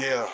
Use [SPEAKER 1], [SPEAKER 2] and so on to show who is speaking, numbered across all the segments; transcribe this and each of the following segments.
[SPEAKER 1] Yeah.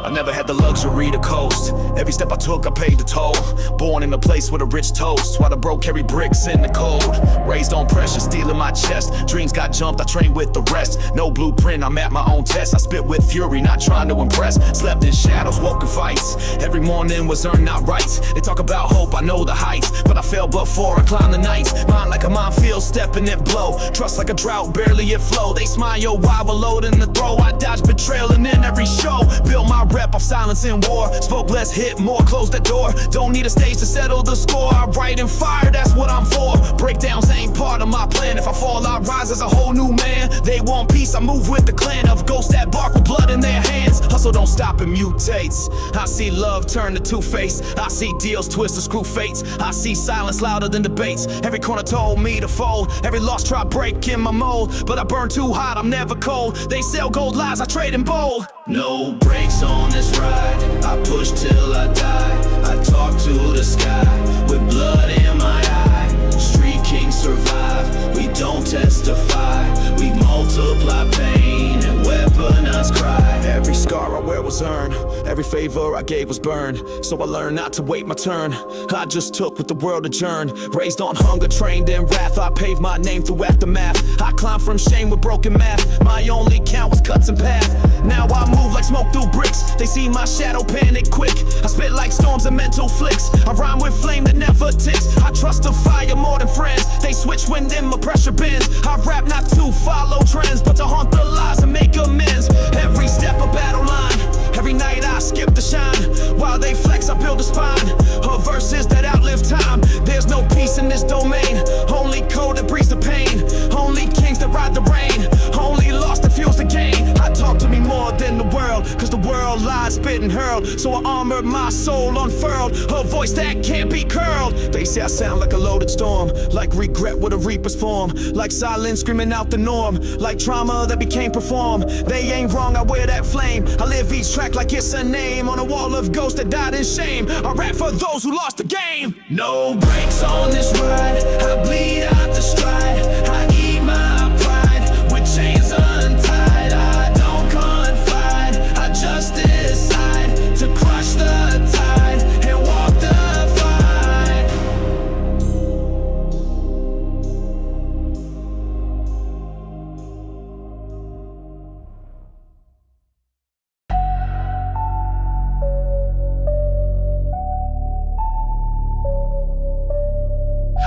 [SPEAKER 2] I never had the luxury to coast. Every step I took, I paid the toll. Born in a place with a rich toast, while the broke carry bricks in the cold. Raised on pressure, steel in my chest. Dreams got jumped, I trained with the rest. No blueprint, I'm at my own test. I spit with fury, not trying to impress. Slept in shadows, woke in fights. Every morning was earned, not rights. They talk about hope, I know the heights, but I fell before I climbed the nights. Mind like a minefield, stepping it blow. Trust like a drought, barely it flow. They smile while we're loading the throw. I dodge betrayal in every show. Built my rep off silence in war. Spoke less, hit more, close the door. Don't need a stage to settle the score. I write in fire, that's what I'm for. Breakdowns ain't part of my plan. If I fall, I rise as a whole new man. They want peace, I move with the clan of ghosts that bark with blood in their hands. Hustle don't stop, it mutates. I see love turn to two-face. I see deals twist to screw fates. I see silence louder than debates. Every corner told me to fold. Every loss try breaking my mold, but I burn too hot, I'm never cold. They sell gold lies, I trade in bold. No brakes on this ride, I push till I die. I talk to the sky, with blood in my eye. Street kings survive, we don't testify. We multiply pain and weaponize cry. Every scar I wear was earned, every favor I gave was burned. So I learned not to wait my turn, I just took what the world adjourned. Raised on hunger, trained in wrath, I paved my name through aftermath. I climbed from shame with broken math, my only count was cuts and path. Now I move like smoke through bricks, they see my shadow panic quick. I spit like storms and mental flicks, I rhyme with flame that never ticks. I trust the fire more than friends, they switch when in my pressure bends. I rap not to follow trends, but to haunt the lies and make amends. Every step a battle line, every night I skip the shine. While they flex, I build a spine of verses that outlive time. There's no peace in this domain, only code that breathes the pain. Only kings that ride the rain, only loss that fuels the gain. I talk to me more than the world, cause the world lies, spit and hurled. So I armored my soul, unfurled, a voice that can't be curled. They say I sound like a loaded storm, like regret with a reaper's form, like silence screaming out the norm, like trauma that became performed. They ain't wrong, I wear that flame. I live each track like it's a name on a wall of ghosts that died in shame. I rap for those who lost the game. No brakes on this ride, I bleed out the stride. I eat my pride with chains untied. I don't confide, I just decide to crush the tide and walk the fight.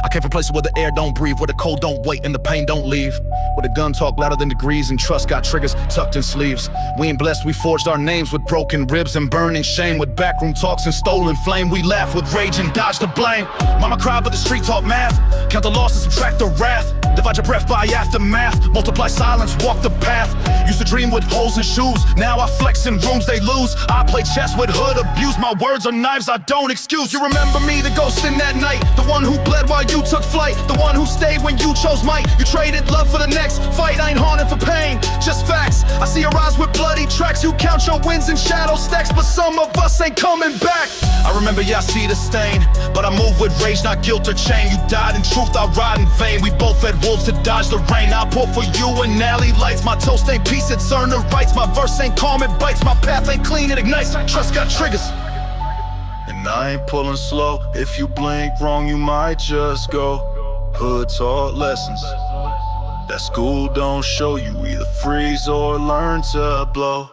[SPEAKER 2] I came from places where the air don't breathe, where the cold don't wait and the pain don't leave, where the gun talk louder than degrees and trust got triggers tucked in sleeves. We ain't blessed, we forged our names with broken ribs and burning shame. With backroom talks and stolen flame, we laugh with rage and dodge the blame. Mama cried but the street taught math, count the losses, subtract the wrath. Divide your breath by aftermath, multiply silence, walk the path. Used to dream with holes in shoes, now I flex in rooms they lose. I play chess with hood abuse, my words are knives I don't excuse. You remember me, the ghost in that night, the one who bled while you took flight, the one who stayed when you chose might. You traded love for the next fight, I ain't haunted for pain, just facts. I see your eyes with bloody tracks, you count your wins in shadow stacks, but some of us ain't coming back. I remember y'all see the stain, but I move with rage, not guilt or shame. You died in truth, I ride in vain. We both had wolves to dodge the rain. I pour for you in alley lights, my toast ain't peace, it's earn the rights. My verse ain't calm, it bites, my path ain't clean, it ignites. Trust got triggers, and I ain't pulling slow. If you blink wrong, you might just go. Hood taught lessons that school don't show you, either freeze or learn to blow.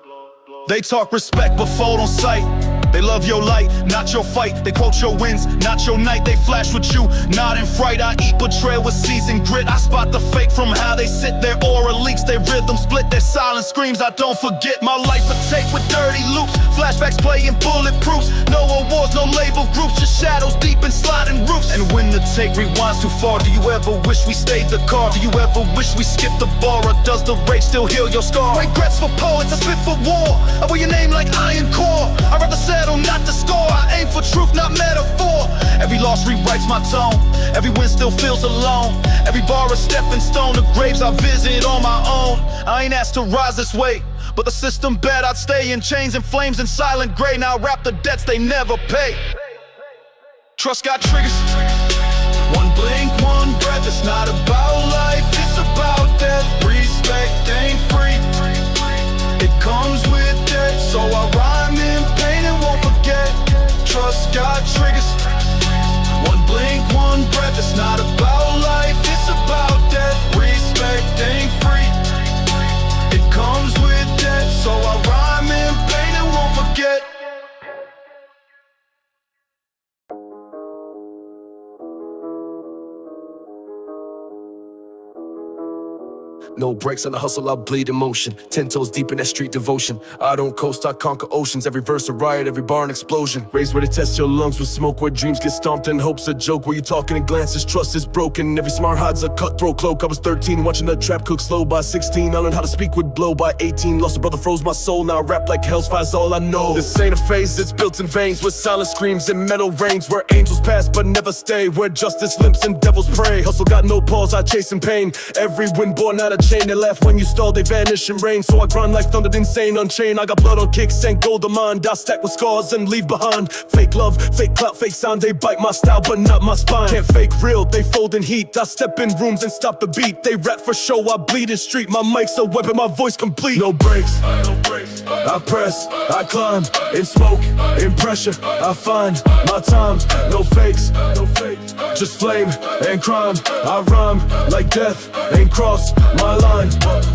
[SPEAKER 2] They talk respect but fold on sight. They love your light, not your fight. They quote your wins, not your night. They flash with you, not in fright. I eat betrayal with seasoned grit. I spot the fake from how they sit. Their aura leaks, their rhythm split. Their silent screams I don't forget. My life a tape with dirty loops, flashbacks playing bulletproofs. No awards, no label groups, just shadows deep in sliding roofs. And when the tape rewinds too far, do you ever wish we stayed the car? Do you ever wish we skipped the bar? Or does the rage still heal your scar? Regrets for poets, I spit for war. I wear your name like iron core. I'd rather settle, not the score. I aim for truth, not metaphor. Every loss rewrites my tone, every win still feels alone. Every bar a stepping stone, the graves I visit on my own. I ain't asked to rise this way, but the system bet I'd stay in chains and flames and silent gray. Now I wrap the debts they never pay. Trust got triggers, one blink, one breath, breath. It's not about life, it's about death. Respect ain't free, it comes with debt. So I rhyme in pain and won't forget. Trust God triggers, one blink, one breath. It's not about life, it's about death. Respect ain't free, it comes with debt. So I rhyme in pain and won't forget.
[SPEAKER 1] No breaks on the hustle, I bleed emotion. 10 toes deep in that street devotion. I don't coast, I conquer oceans. Every verse a riot, every bar an explosion. Raised where they test your lungs with smoke, where dreams get stomped and hope's a joke. Where you talking and glances, trust is broken. Every smart hides a cutthroat cloak. I was 13 watching the trap cook slow. By 16 I learned how to speak with blow. By 18 lost a brother, froze my soul. Now I rap like hell's fire's all I know. This ain't a phase, it's built in veins. With silent screams and metal rains. Where angels pass but never stay. Where justice limps and devils pray. Hustle got no pause, I chase in pain. Every wind born out of chain. They laugh when you stall, they vanish in rain. So I grind like thunder, insane, unchained. I got blood on kicks and gold on mine. I stack with scars and leave behind. Fake love, fake clout, fake sound. They bite my style but not my spine. Can't fake real, they fold in heat. I step in rooms and stop the beat. They rap for show, I bleed in street. My mic's a weapon, my voice complete. No breaks, I press, I climb. In smoke, in pressure, I find my time. No fakes, just flame and crime. I rhyme like death ain't crossed my line.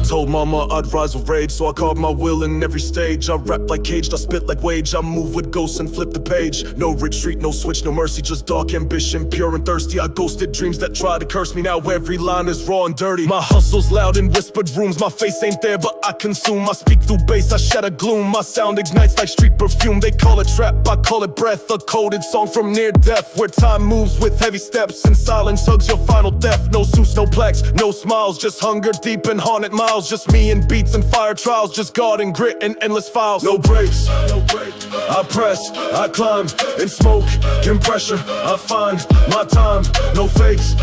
[SPEAKER 1] Told mama I'd rise with rage, so I carved my will in every stage. I rap like caged, I spit like wage. I move with ghosts and flip the page. No retreat, no switch, no mercy, just dark ambition, pure and thirsty. I ghosted dreams that tried to curse me. Now every line is raw and dirty. My hustle's loud in whispered rooms. My face ain't there, but I consume. I speak through bass, I shatter gloom. My sound ignites like street perfume. They call it trap, I call it breath. A coded song from near death, where time moves with heavy steps and silence hugs your final death. No suits, no plaques, no smiles, just hunger deep and haunted miles. Just me and beats and fire trials. Just God and grit and endless files. No breaks, I press, I climb. In smoke, in pressure, I find my time. No fakes,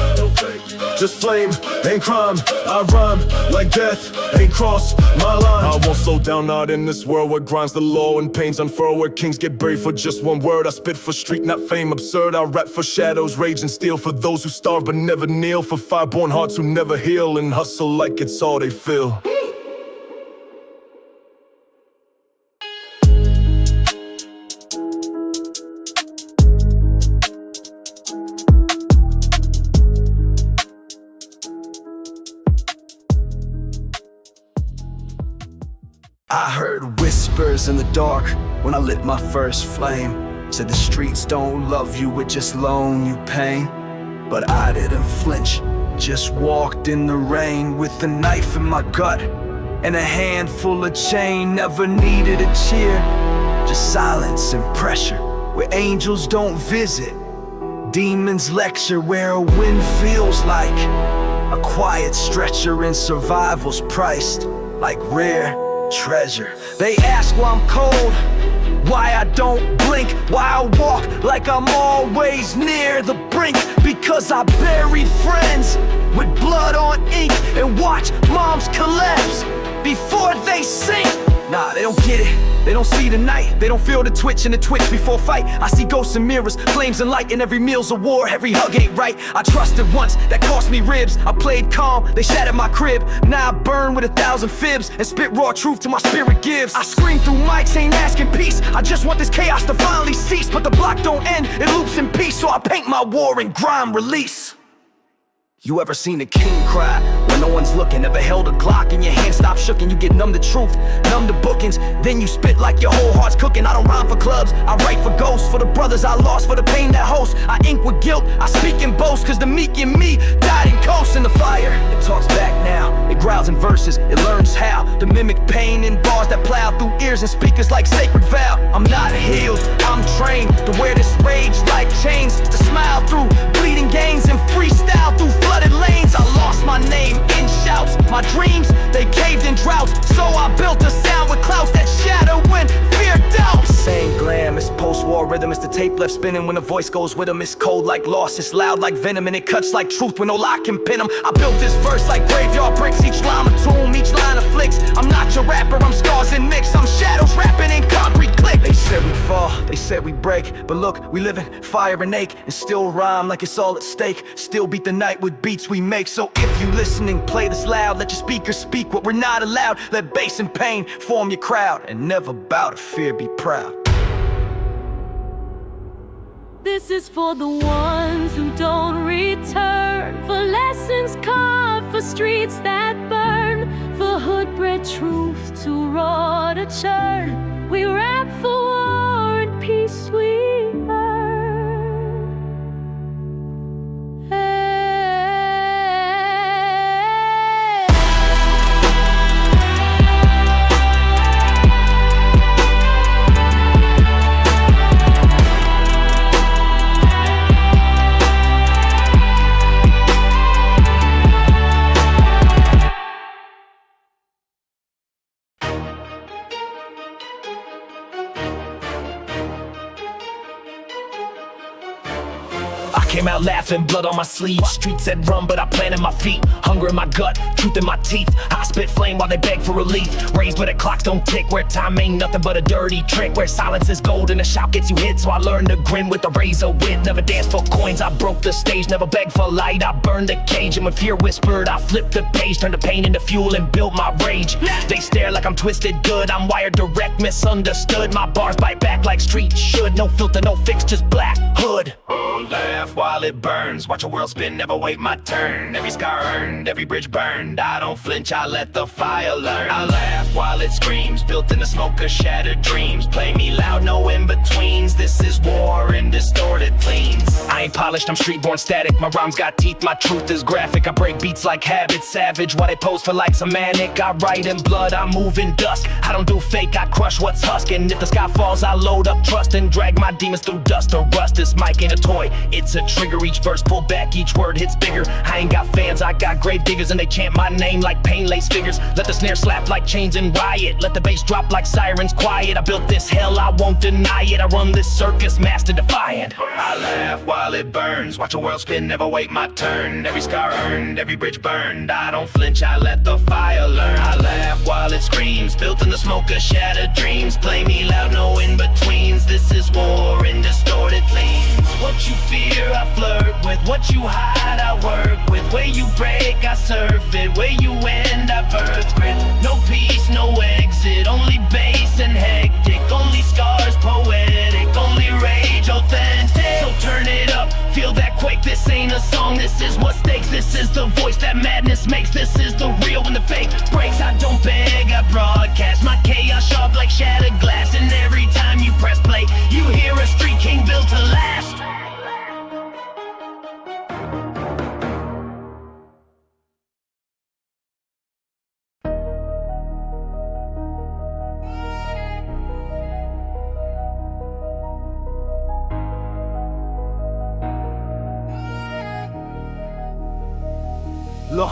[SPEAKER 1] just flame and crime. I rhyme like death ain't crossed my line. I won't slow down, not in this world where grinds the law and pains unfurl. Where kings get buried for just one word. I spit for street, not fame, absurd. I rap for shadows, rage and steel. For those who starve but never kneel. For fireborn hearts who never heal. And hustle like it's all they feel.
[SPEAKER 3] I heard whispers in the dark when I lit my first flame. Said the streets don't love you, it just loan you pain. But I didn't flinch, just walked in the rain with a knife in my gut and a handful of chain. Never needed a cheer, just silence and pressure. Where angels don't visit, demons lecture. Where a wind feels like a quiet stretcher and survival's priced like rare treasure. They ask why I'm cold, why I don't blink, why I walk like I'm always near the brink. Because I buried friends with blood on ink and watch moms collapse before they sink. Nah, they don't get it, they don't see the night. They don't feel the twitch and the twitch before fight. I see ghosts and mirrors, flames and light. And every meal's a war, every hug ain't right. I trusted once, that cost me ribs. I played calm, they shattered my crib. Now I burn with 1,000 fibs and spit raw truth till my spirit gives. I scream through mics, ain't asking peace. I just want this chaos to finally cease. But the block don't end, it loops in peace. So I paint my war and grime release. You ever seen a king cry when no one's looking? Ever held a Glock and your hand stopped shook and you get numb to truth, numb to bookings? Then you spit like your whole heart's cooking. I don't rhyme for clubs, I write for ghosts. For the brothers I lost, for the pain that hosts. I ink with guilt, I speak and boast. Cause the meek in me died in coast in the fire. It talks back now, it growls in verses. It learns how to mimic pain in bars that plow through ears and speakers like sacred vow. I'm not healed, I'm trained to wear this rage like chains. To smile through bleeding gains and freestyle through flooded lanes. I lost my name in shouts, my dreams, they caved in droughts. So I built a sound with clouds that shadow when fear doubts. Same glam as post war rhythm. It's the tape left spinning when the voice goes with him. It's cold like loss, it's loud like venom, and it cuts like truth when no lie can pin him. I built this verse like graveyard bricks, each line a tomb, each line afflicts. I'm not your rapper, I'm scars and mix. I'm shadows rapping in concrete click. They said we fall, they said we break, but look, we live in fire and ache, and still rhyme like it's all at stake. Still beat the night with beats we make. So if you listening, play this loud. Let your speakers speak what we're not allowed. Let bass and pain form your crowd, and never bow to fear, be proud.
[SPEAKER 4] This is for the ones who don't return, for lessons carved, for streets that burn, for hood-bred truth too raw to churn. We rap for war and peace we earn.
[SPEAKER 2] Came out laughing, blood on my sleeve. Streets said run, but I planted my feet. Hunger in my gut, truth in my teeth. I spit flame while they beg for relief. Raised where the clocks don't tick, where time ain't nothing but a dirty trick, where silence is gold and a shout gets you hit. So I learned to grin with a razor wit. Never danced for coins, I broke the stage. Never begged for light, I burned the cage. And when fear whispered, I flipped the page. Turned the pain into fuel and built my rage. They stare like I'm twisted good, I'm wired direct, misunderstood. My bars bite back like streets should. No filter, no fix, just black hood. Laugh while it burns, watch a world spin, never wait my turn. Every scar earned, every bridge burned. I don't flinch, I let the fire learn. I laugh while it screams, built in the smoke of shattered dreams. Play me loud, no in-betweens. This is war in distorted cleans. I ain't polished, I'm street-born static. My rhymes got teeth, my truth is graphic. I break beats like habits, savage. While they pose for likes, I'm manic. I write in blood, I move in dust. I don't do fake, I crush what's husking. If the sky falls, I load up trust and drag my demons through dust or rust. This mic ain't a toy, it's a trigger. Each verse pull back, each word hits bigger. I ain't got fans, I got grave diggers, and they chant my name like pain lace figures. Let the snare slap like chains and riot. Let the bass drop like sirens quiet. I built this hell, I won't deny it. I run this circus, master defiant. I laugh while it burns, watch a world spin, never wait my turn. Every scar earned, every bridge burned. I don't flinch, I let the fire learn. I laugh while it screams, built in the smoke of shattered dreams. Play me loud, no in-betweens. This is war in distorted cleans. What you fear, I flirt with. What you hide, I work with. Where you break, I surf it. Where you end, I birth grit. No peace, no exit. Only bass and hectic. Only scars, poetic. Only rage, authentic. So turn it up, feel that quake. This ain't a song, this is what stakes. This is the voice that madness makes. This is the real when the fake breaks. I don't beg, I broadcast. My chaos sharp like shattered glass. And every time you press play, you hear a street king built to last.
[SPEAKER 3] Look,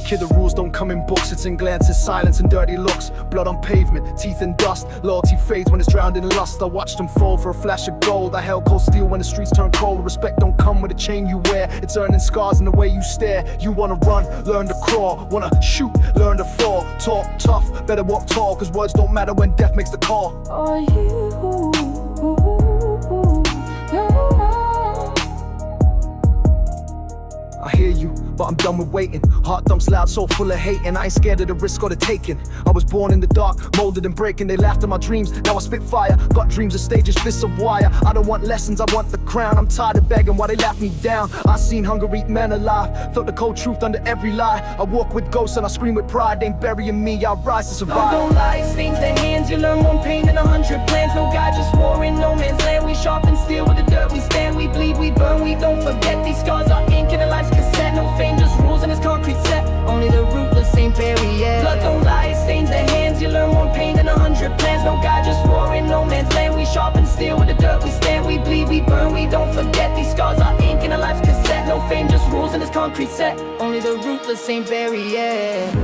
[SPEAKER 3] kid, the rules don't come in books. It's in glances, silence and dirty looks. Blood on pavement, teeth and dust. Loyalty fades when it's drowned in lust. I watched them fall for a flash of gold. I held cold steel when the streets turn cold. Respect don't come with a chain you wear. It's earning scars in the way you stare. You wanna run, learn to crawl. Wanna shoot, learn to fall. Talk tough, better walk tall. Cause words don't matter when death makes the call.
[SPEAKER 4] Are you?
[SPEAKER 3] I hear you, but I'm done with waiting. Heart thumps loud, so full of hate, and I ain't scared of the risk or the taking. I was born in the dark, molded and breaking. They laughed at my dreams, now I spit fire. Got dreams of stages, fists of wire. I don't want lessons, I want the crown. I'm tired of begging while they laugh me down. I seen hunger eat men alive, felt the cold truth under every lie. I walk with ghosts and I scream with pride. They ain't burying me, I rise to survive.
[SPEAKER 4] Love don't lie, it stains the hands. You learn one pain than 100 plans. No God, just war in no man's land. We sharpen steel with the dirt, we stand, we bleed, we burn. We don't forget these scars are ink in a life's cassette. No fame, just rules in this concrete set. Only the ruthless ain't buried yet. Blood don't lie, it stains the hands. You learn more pain than 100 plans. No God, just war in no man's land. We sharpen steel with the dirt, we stand, we bleed, we burn. We don't forget these scars are ink in a life's cassette. No fame, just rules in this concrete set. Only the ruthless ain't buried yet.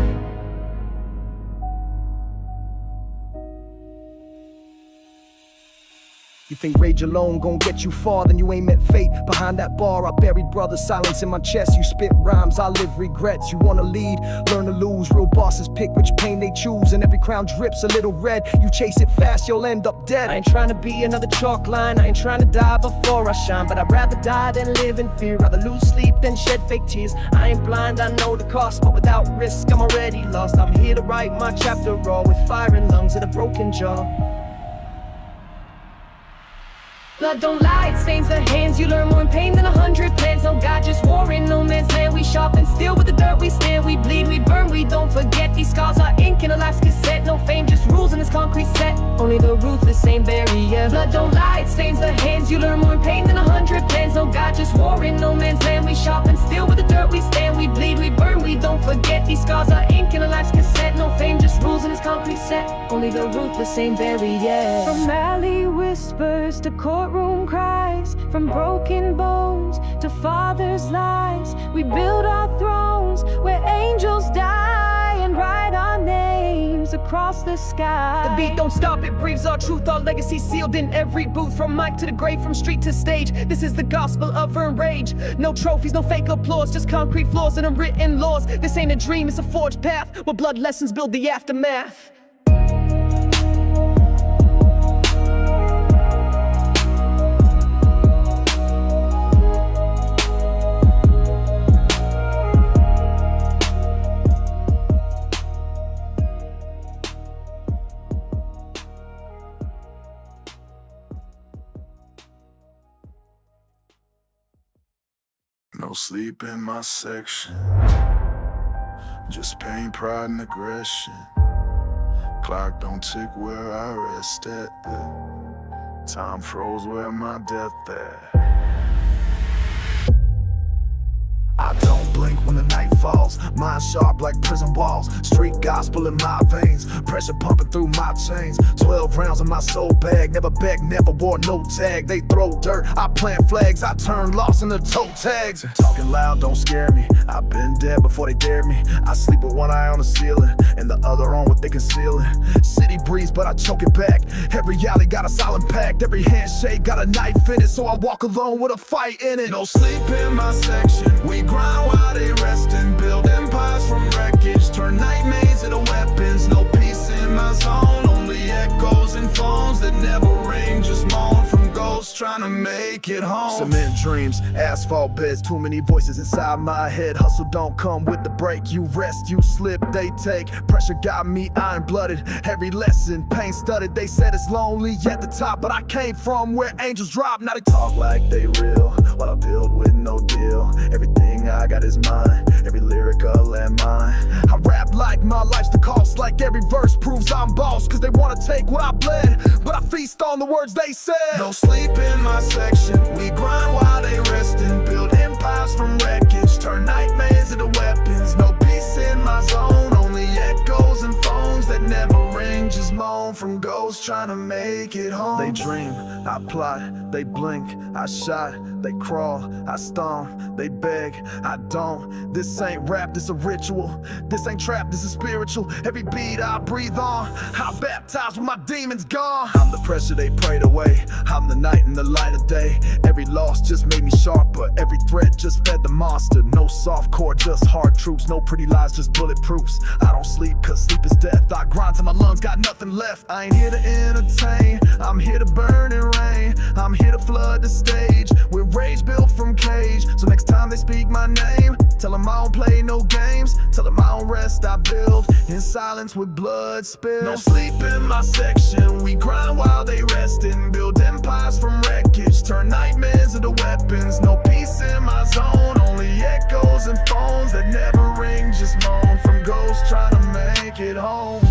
[SPEAKER 3] You think rage alone gon' get you far, then you ain't met fate. Behind that bar, I buried brothers, silence in my chest. You spit rhymes, I live regrets. You wanna lead, learn to lose. Real bosses pick which pain they choose, and every crown drips a little red. You chase it fast, you'll end up dead. I ain't trying to be another chalk line, I ain't trying to die before I shine, but I'd rather die than live in fear. Rather lose sleep than shed fake tears. I ain't blind, I know the cost, but without risk, I'm already lost. I'm here to write my chapter raw, with fire in lungs and a broken jaw. Blood don't lie, it stains the hands. You learn more in pain than 100 plans. No God, just war in no man's land. We sharpen steel with the dirt we stand. We bleed, we burn, we don't forget. These scars are ink in a last cassette. No fame, just rules in this concrete set. Only the ruthless ain't buried yet. Blood don't lie, it stains the hands. You learn more in pain than 100 plans. No God, just war in no man's land. We sharpen steel with the dirt we stand. We bleed, we burn, we don't forget. These scars are ink in a last cassette. No fame, just rules in this concrete set. Only the ruthless ain't buried yet.
[SPEAKER 5] From alley whispers to courtroom cries, from broken bones to fathers' lies, we build our thrones where angels die and write our names across the sky.
[SPEAKER 3] The beat don't stop, it breathes our truth, our legacy sealed in every booth. From mic to the grave, from street to stage, this is the gospel of earned rage. No trophies, no fake applause, just concrete floors and unwritten laws. This ain't a dream, it's a forged path, where blood lessons build the aftermath.
[SPEAKER 6] No sleep in my section, just pain, pride, and aggression. Clock don't tick where I rest at. Time froze where my death at. I don't blink when the night falls. Mind sharp like prison walls. Street gospel in my veins. Pressure pumping through my chains. 12 rounds in my soul bag. Never begged, never wore no tag. They throw dirt, I plant flags. I turn lost into toe tags. Talking loud don't scare me. I've been dead before they dared me. I sleep with one eye on the ceiling and the other on what they concealing. City breeze but I choke it back. Every alley got a silent pact. Every handshake got a knife in it, so I walk alone with a fight in it. No sleep in my section. We grind while they restin', build empires from wreckage, turn nightmares into weapons. No peace in my zone, only echoes and phones that never ring, just moan from ghosts trying to make it home. Cement dreams, asphalt beds, too many voices inside my head. Hustle don't come with the break, you rest, you slip, they take. Pressure got me iron-blooded, every lesson pain studded. They said it's lonely at the top, but I came from where angels drop. Now they talk like they real, while I build with no deal. Everything I got is mine, every lyric a landmine. I rap like my life's the cost, like every verse proves I'm boss. Cause they wanna take what I bled, but I feast on the words they said. No sleep in my section, we grind while they restin', build empires from wreckage, turn nightmares into weapons. No peace in my zone, only echoes and phones that never ring, just moan from ghosts trying to make it home. They dream, I plot, they blink, I shot, they crawl, I stomp, they beg, I don't. This ain't rap, this a ritual. This ain't trap, this is spiritual. Every beat I breathe on, I baptize when my demons gone. I'm the pressure they prayed away, I'm the night and the light of day. Every loss just made me sharper, every threat just fed the monster. No soft core, just hard truths, no pretty lies, just bulletproofs. I don't sleep cause sleep is death, I grind till my lungs got nothing left. I ain't here to entertain, I'm here to burn and rain. I'm here to flood the stage with rage built from cage. So next time they speak my name, tell them I don't play no games, tell them I don't rest, I build in silence with blood spilled. No sleep in my section, we grind while they restin', build empires from wreckage, turn nightmares into weapons. No peace in my zone, only echoes and phones that never ring, just moan from ghosts trying to make it home.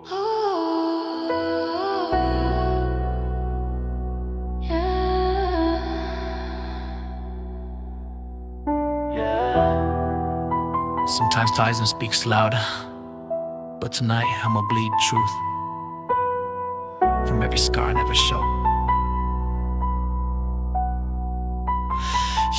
[SPEAKER 5] Oh
[SPEAKER 7] Sometimes Tyson speaks loud, but tonight I'ma bleed truth from every scar I never show.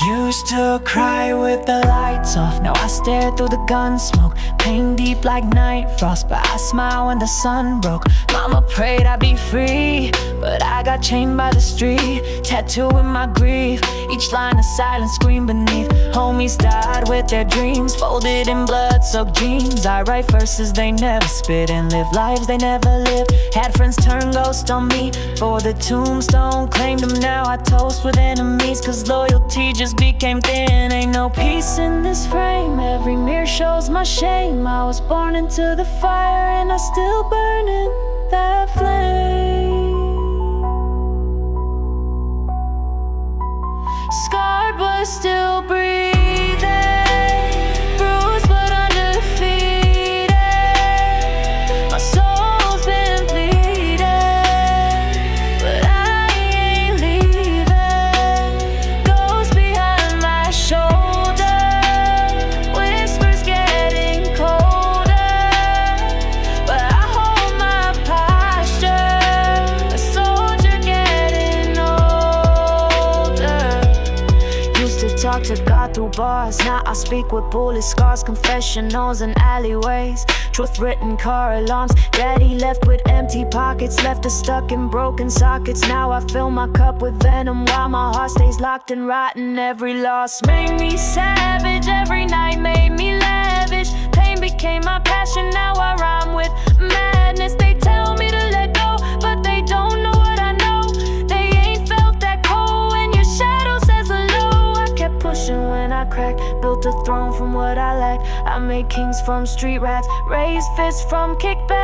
[SPEAKER 8] Used to cry with the lights off. Now I stare through the gun smoke. Pain deep like night frost, but I smile when the sun broke. Mama prayed I'd be free, but I got chained by the street, tattooing my grief. Each line a silent scream beneath. Homies died with their dreams, folded in blood-soaked jeans. I write verses they never spit and live lives they never lived. Had friends turn ghost on me for the tombstone. Claimed them, now I toast with enemies, cause loyalty just became thin. Ain't no peace in this frame. Every mirror shows my shame. I was born into the fire and I still burn in that flame. Scarred but still breathing, bruised but undefeated. My soul's been bleeding, but I ain't leaving. Ghost behind my shoulder, whispers getting colder, but I hold my posture, a soldier getting older. Used to talk to God through bars, now I speak with bullet scars, confessionals and alleyways, truth written car alarms. Daddy left with empty pockets, left us stuck in broken sockets. Now I fill my cup with venom while my heart stays locked and rotten. Every loss made me savage, every night made me lavish. Pain became my passion, now I rhyme with madness. They tell me to let go, but they don't know what I know. They ain't felt that cold when your shadow says hello. I kept pushing when I cracked, built a throne from what I lacked. I made kings from street rats, raised fists from kickback.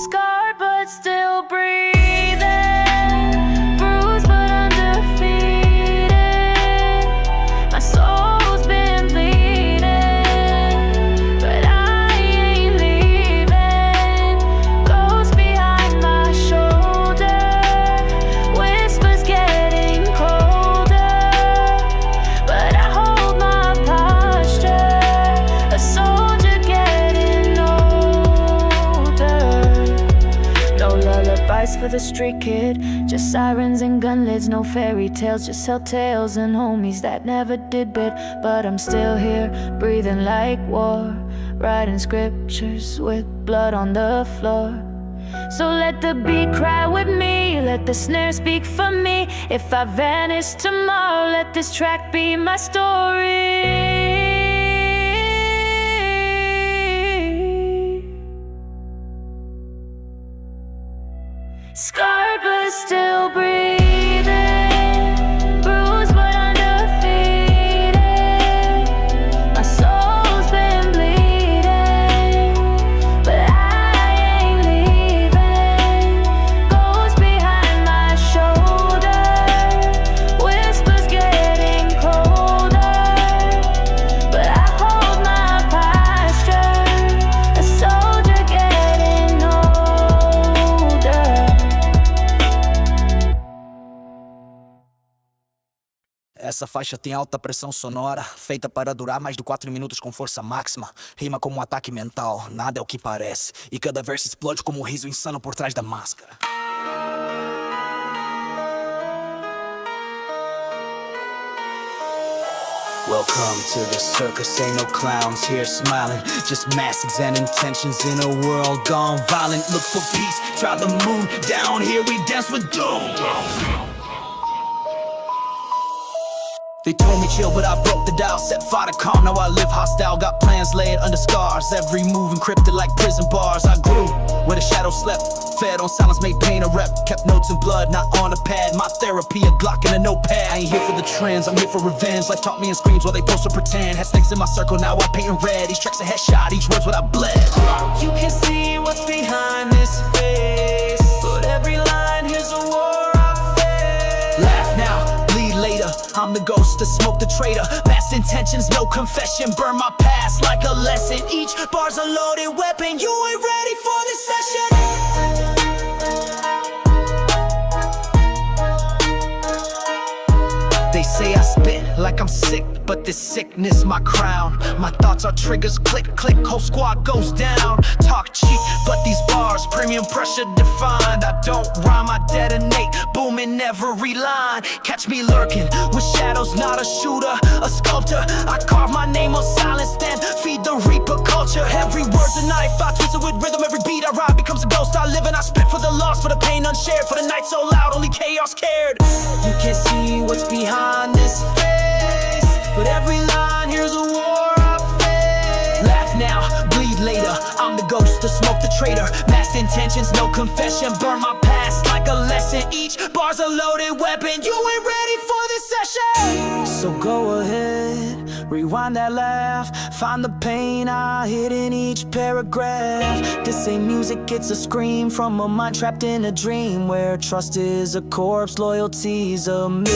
[SPEAKER 8] Scarred but still breathing, bruised but undefeated. My soul's been bleeding, but I ain't leaving. Ghost behind my shoulder, whispers getting colder, but I hold my posture, a soldier getting older. No lullabies for the street kid, just sirens and gun lids. No fairy tales, just tell tales and homies that never did bid. But I'm still here, breathing like war, writing scriptures with blood on the floor. So let the beat cry with me, let the snare speak for me. If I vanish tomorrow, let this track be my story. Scarred but still breathing, bruised but undefeated. My soul's been bleeding, but I ain't leaving. Ghost behind my shoulder, whispers getting colder, but I hold my posture, a soldier getting older.
[SPEAKER 9] Essa faixa tem alta pressão sonora, feita para durar mais de 4 minutos com força máxima. Rima como um ataque mental, nada é o que parece, e cada verso explode como um riso insano por trás da máscara. Welcome to the circus, ain't no clowns here smiling, just masks and intentions in a world gone violent. Look for peace, try the moon, down here we dance with doom. They told me chill, but I broke the dial. Set fire to calm, now I live hostile. Got plans laid under scars, every move encrypted like prison bars. I grew where the shadows slept, fed on silence, made pain a rep. Kept notes in blood, not on a pad. My therapy, a Glock and a notepad. I ain't here for the trends, I'm here for revenge. Life taught me in screams while they post to pretend. Had snakes in my circle, now I paint in red. Each track's a headshot, each word's what I bled.
[SPEAKER 8] You can see what's behind this face, but every line here's a war I face.
[SPEAKER 9] Laugh now, bleed later. I'm the ghost that smoked the traitor. Best intentions, no confession. Burn my past like a lesson. Each bar's a loaded weapon. You ain't ready for this session. say I spit like I'm sick, but this sickness my crown. My thoughts are triggers, click, click, whole squad goes down. Talk cheap, but these bars, premium pressure defined. I don't rhyme, I detonate, booming every line. Catch me lurking with shadows, not a shooter, a sculptor. I carve my name on silence, then feed the reaper culture. Every word's a knife, I twist it with rhythm. Every beat I ride becomes a ghost I live in. I spit for the lost, for the pain unshared, for the night so loud, only chaos cared. You can't see what's behind this face, but every line here's a war I face. Laugh now, bleed later, I'm the ghost, the smoke, the traitor. Masked intentions, no confession, burn my past like a lesson. Each bar's a loaded weapon, you ain't ready for this session. So go ahead, rewind that laugh, find the pain I hid in each paragraph. This ain't music, it's a scream from a mind trapped in a dream, where trust is a corpse, loyalty's a myth,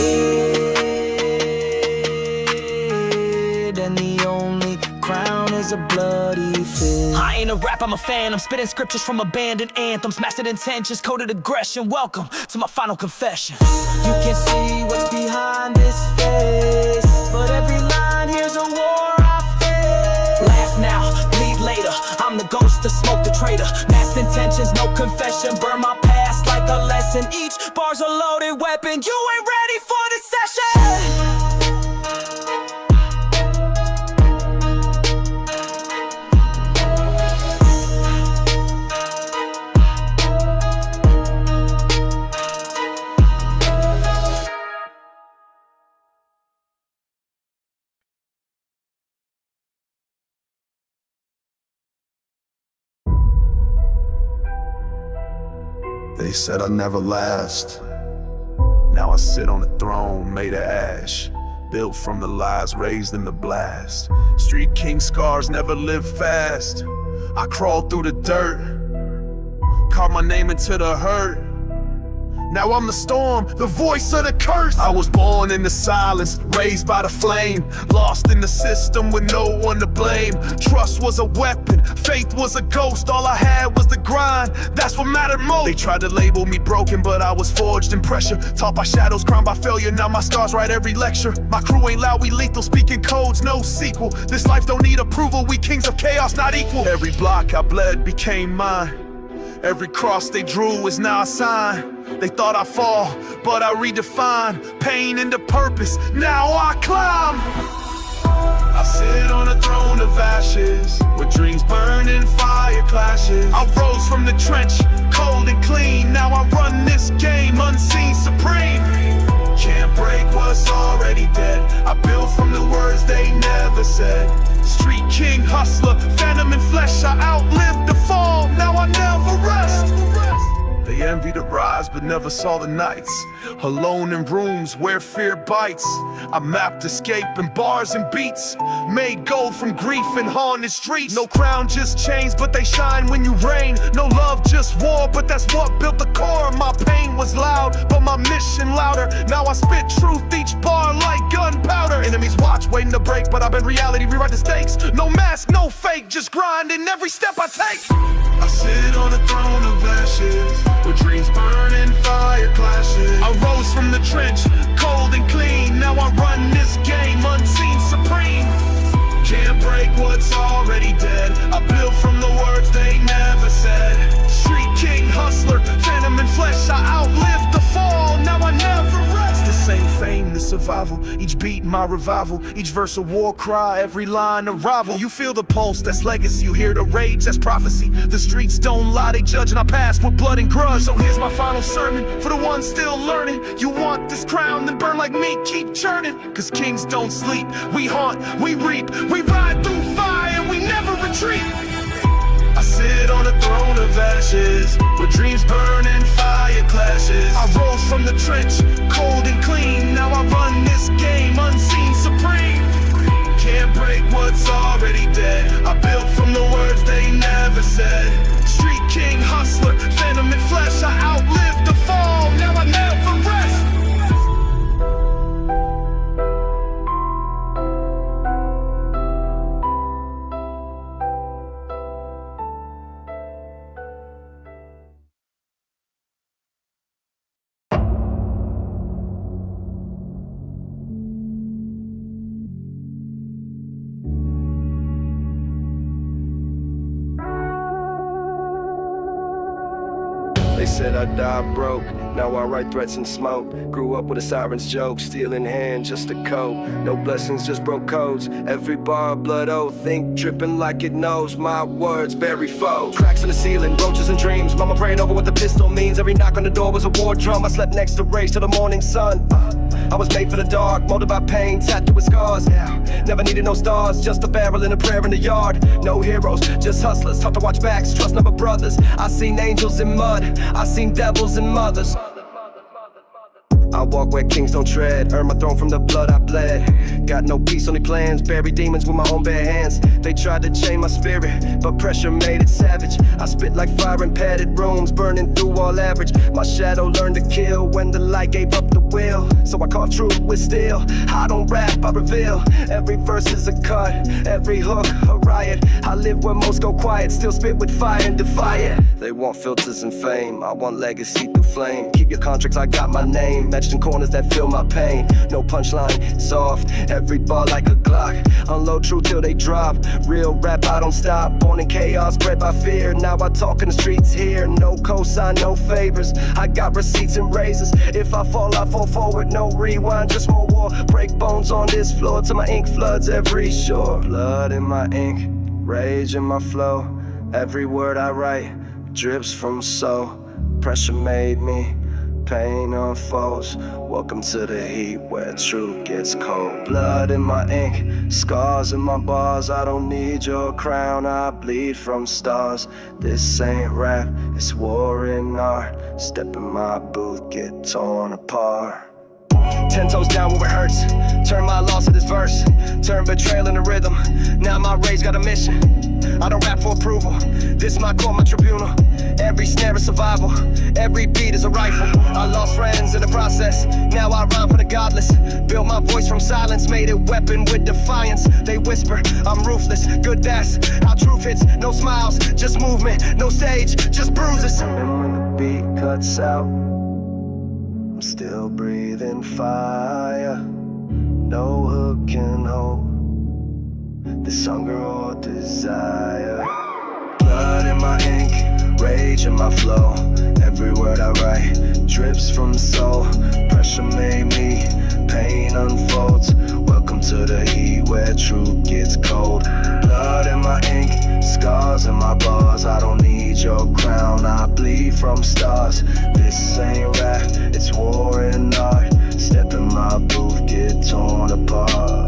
[SPEAKER 9] and the only crown is a bloody fist. I ain't a rap, I'm a fan. I'm spitting scriptures from abandoned anthems, mastered intentions, coded aggression. Welcome to my final confession. You can't see what's behind this face, but every line here's a war I face. Laugh now, bleed later, I'm the ghost, the smoke, the traitor. Masked intentions, no confession, burn my past like a lesson. Each bar's a loaded weapon, you ain't ready for this session.
[SPEAKER 6] They said I'd never last. Now I sit on a throne made of ash, built from the lies raised in the blast. Street king scars never live fast. I crawled through the dirt, carved my name into the hurt. Now I'm the storm, the voice of the curse. I was born in the silence, raised by the flame, lost in the system with no one to blame. Trust was a weapon, faith was a ghost. All I had was the grind, that's what mattered most. They tried to label me broken, but I was forged in pressure. Taught by shadows, crowned by failure, now my scars write every lecture. My crew ain't loud, we lethal, speaking codes, no sequel. This life don't need approval, we kings of chaos, not equal. Every block I bled became mine. Every cross they drew is now a sign. They thought I'd fall, but I redefined pain into purpose, now I climb. I sit on a throne of ashes, with dreams burning, fire clashes. I rose from the trench, cold and clean. Now I run this game, unseen, supreme. Can't break what's already dead. I build from the words they never said. Street king, hustler, phantom in flesh. I outlived the fall, now I never rest. They envy the rise but never saw the nights. Alone in rooms where fear bites. I mapped escape in bars and beats, made gold from grief and haunted streets. No crown, just chains, but they shine when you reign. No love, just war, but that's what built the core. My pain was loud, but my mission louder. Now I spit truth, each bar like gunpowder. Enemies watch, waiting to break, but I've been reality, rewrite the stakes. No mask, no fake, just grind in every step I take. I sit on a throne of ashes, with dreams burning, fire clashes. I rose from the trench, cold and clean. Now I run this game, unseen, supreme. Can't break what's already dead. I built from the words they never said. Street king, hustler, phantom in flesh. I outlived the fall, now I never rest. The same fame, the survival. Each beat my revival, each verse a war cry, every line a rival. You feel the pulse, that's legacy. You hear the rage, that's prophecy. The streets don't lie, they judge and I pass with blood and grudge. So here's my final sermon for the ones still learning. You want this crown, then burn like me, keep churning. Cause kings don't sleep, we haunt, we reap. We ride through fire and we never retreat. I sit on a throne of ashes, with dreams burning, fire clashes. I rose from the trench, cold and clean. Now I run this game, unseen, supreme. Can't break what's already dead. I built from the words they never said. Street king, hustler, phantom in flesh. I outlived the fall, now I never rest.
[SPEAKER 10] I die broke. Now I write threats and smoke. Grew up with a siren's joke, steel in hand just to cope. No blessings, just broke codes. Every bar a blood oath, think dripping like it knows. My words bury foes. Cracks in the ceiling, roaches and dreams. Mama praying over what the pistol means. Every knock on the door was a war drum. I slept next to rage till the morning sun. I was made for the dark, molded by pain, tattooed with scars. Never needed no stars, just a barrel and a prayer in the yard. No heroes, just hustlers, taught to watch backs, trust number brothers. I seen angels in mud, I seen devils in mothers. I walk where kings don't tread, earn my throne from the blood I bled. Got no peace, only plans, bury demons with my own bare hands. They tried to chain my spirit, but pressure made it savage. I spit like fire in padded rooms, burning through all average. My shadow learned to kill when the light gave up the will. So I carve truth with steel, I don't rap, I reveal. Every verse is a cut, every hook a riot. I live where most go quiet, still spit with fire and defy it. They want filters and fame, I want legacy through flame. Keep your contracts, I got my name, etched in corners that feel my pain. No punchline, soft, every bar like a Glock. Unload truth till they drop, real rap I don't stop. Born in chaos, bred by fear, now I talk in the streets here. No cosign, no favors, I got receipts and razors. If I fall forward, no rewind, just more war. Break bones on this floor till my ink floods every shore. Blood in my ink, rage in my flow. Every word I write drips from soul. Pressure made me, pain unfolds. Welcome to the heat where truth gets cold. Blood in my ink, scars in my bars. I don't need your crown, I bleed from stars. This ain't rap, it's war in art. Step in my booth, get torn apart. 10 toes down where it hurts. Turn my loss to this verse. Turn betrayal into rhythm. Now my rage got a mission. I don't rap for approval. This my court, my tribunal. Every snare is survival. Every beat is a rifle. I lost friends in the process. Now I rhyme for the godless. Built my voice from silence. Made it weapon with defiance. They whisper, I'm ruthless. Good that's how truth hits. No smiles, just movement. No stage, just bruises. And when the beat cuts out, I'm still breathing fire. No hook can hold this hunger or desire. Blood in my ink, rage in my flow. Every word I write drips from soul. Pressure made me, pain unfolds. Welcome to the heat where truth gets cold. Blood in my ink, scars in my bars. I don't need your crown, I bleed from stars. This ain't rap, it's war in art. Step in my booth, get torn apart.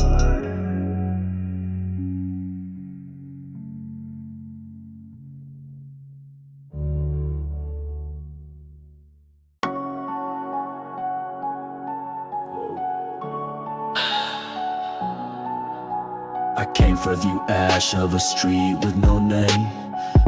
[SPEAKER 11] I came for the ash of a street with no name.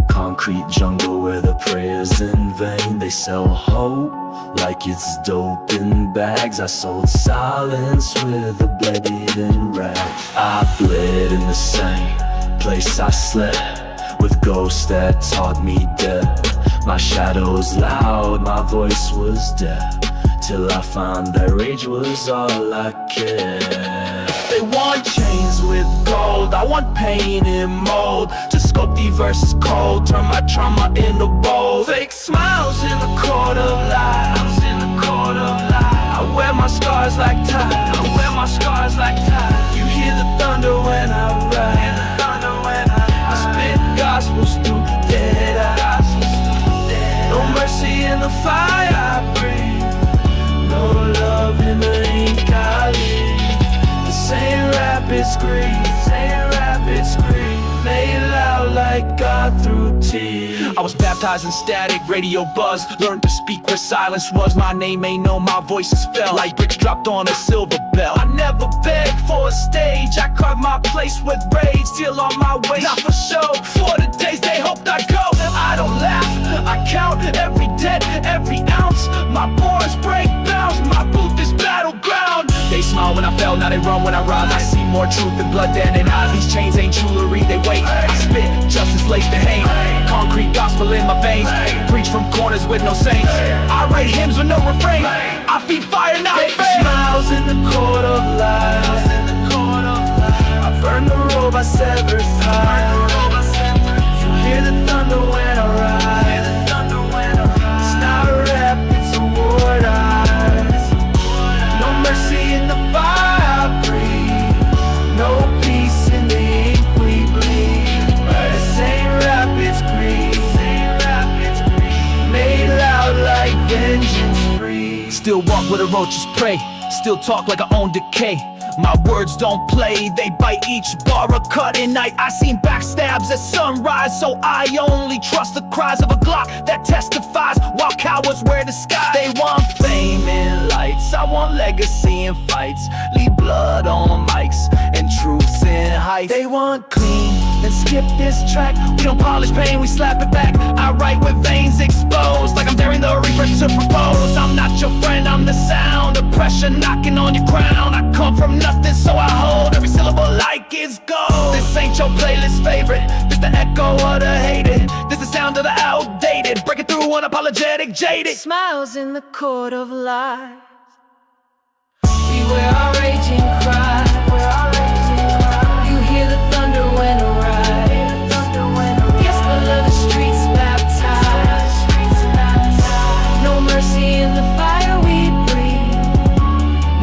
[SPEAKER 11] Concrete jungle where the prayer's in vain. They sell hope like it's dope in bags. I sold silence with a bleeding rag. I bled in the same place I slept, with ghosts that taught me death. My shadow's loud, my voice was deaf, till I found that rage was all I cared. They want chains with gold, I want pain in mold. To scope these verses cold, turn my trauma into bold. Fake smiles in the court of lies. I wear my scars like ties. You hear the thunder when I ride. I spit gospels through dead eyes. No mercy in the fire I breathe. No love in the ink I leave. This ain't rap, it's greed. Made loud like God through tears.
[SPEAKER 9] I was baptized in static, radio buzz. Learned to speak where silence was. My name ain't known, my voice is felt like bricks dropped on a silver bell. I never begged for a stage, I carved my place with rage. Still on my way, not for show. For the days they hoped I'd go. I don't laugh, I count every debt, every ounce. My bars break bounds, my booth is battleground. They smile when I fell, now they run when I rise. I see more truth than blood, dead and eyes. These chains ain't jewelry, they wait. I spit justice laced to hate. Concrete gospel in my veins. Preach from corners with no saints. I write hymns with no refrain. I feed fire, not fake smiles in the court of lies. I burn the robe I severed ties. You hear the thunder when I ride. It's not rap. Still walk where the roaches prey, still talk like I own decay. My words don't play, they bite each bar a cut at night. I seen backstabs at sunrise, so I only trust the cries of a Glock that testifies while cowards wear disguise. They want fame and lights, I want legacy and fights. Leave blood on mics and truths in height. They want clean, then skip this track. We don't polish pain, we slap it back. I write with veins exposed, like I'm daring the reaper to propose. I'm not your friend, I'm the sound of pressure knocking on your crown. I come from nothing, so I hold every syllable like it's gold. This ain't your playlist favorite, this the echo of the hated. This the sound of the outdated, breaking through unapologetic, jaded.
[SPEAKER 5] Smiles in the court of lies. Beware our raging cry. You hear the thunder when it rise. Yes, blood of the streets baptized. No mercy in the fire we breathe.